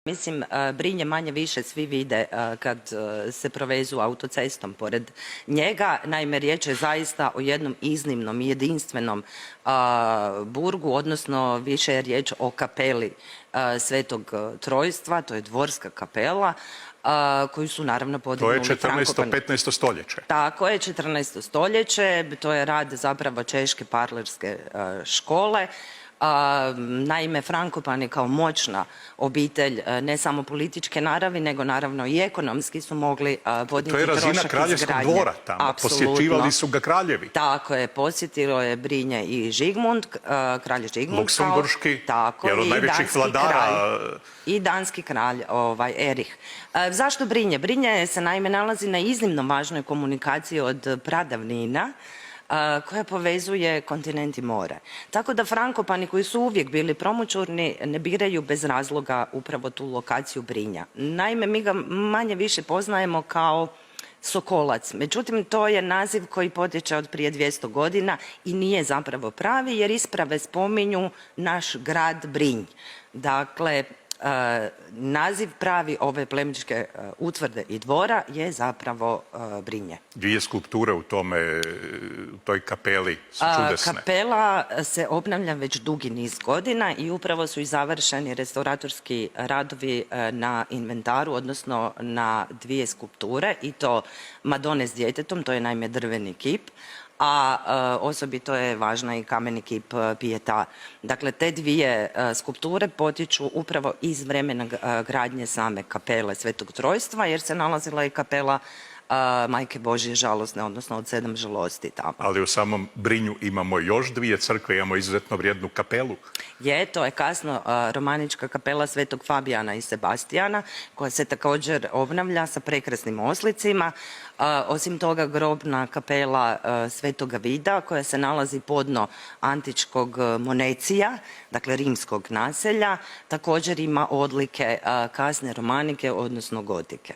Mislim, Brinje manje više svi vide kad se provezu autocestom pored njega. Naime, riječ je zaista o jednom iznimnom i jedinstvenom burgu, odnosno više je riječ o kapeli Svetog Trojstva, to je dvorska kapela, koju su naravno podignuli Frankopani. To je 14. 15. stoljeće. Tako je, 14. stoljeće, to je rad zapravo češke parlerske škole. Naime, Frankopani kao moćna obitelj, ne samo političke naravi, nego naravno i ekonomski su mogli podnijeti trošak izgradnje. To je razina kraljevskog dvora tamo, posjećivali su ga kraljevi. Tako je, posjetilo je Brinje i Žigmund, kralj Žigmund. Luksemburški, jedan od najvećih vladara. I danski kralj Erich. Zašto Brinje? Brinje se naime nalazi na iznimno važnoj komunikaciji od pradavnina, koja povezuje kontinent i more. Tako da Frankopani, koji su uvijek bili promućurni, ne biraju bez razloga upravo tu lokaciju Brinja. Naime, mi ga manje više poznajemo kao Sokolac. Međutim, to je naziv koji potječe od prije 200 godina i nije zapravo pravi, jer isprave spominju naš grad Brinj. Dakle, naziv pravi ove plemićke utvrde i dvora je zapravo Brinje. Dvije skulpture u toj kapeli su čudesne. Kapela se obnavlja već dugi niz godina i upravo su i završeni restauratorski radovi na inventaru, odnosno na dvije skulpture, i to Madone s djetetom, to je naime drveni kip, a osobito je važna i kameni kip Pieta. Dakle, te dvije skulpture potječu upravo iz vremena gradnje same kapele Svetog Trojstva, jer se nalazila i kapela Majke Božje žalosne, odnosno od 7 žalosti tamo. Ali u samom Brinju imamo još dvije crkve, imamo izuzetno vrijednu kapelu. To je kasno romanička kapela Svetog Fabijana i Sebastijana, koja se također obnavlja sa prekrasnim oslicima. Osim toga, grobna kapela Svetoga Vida, koja se nalazi podno antičkog Monecija, dakle rimskog naselja, također ima odlike kasne romanike, odnosno gotike.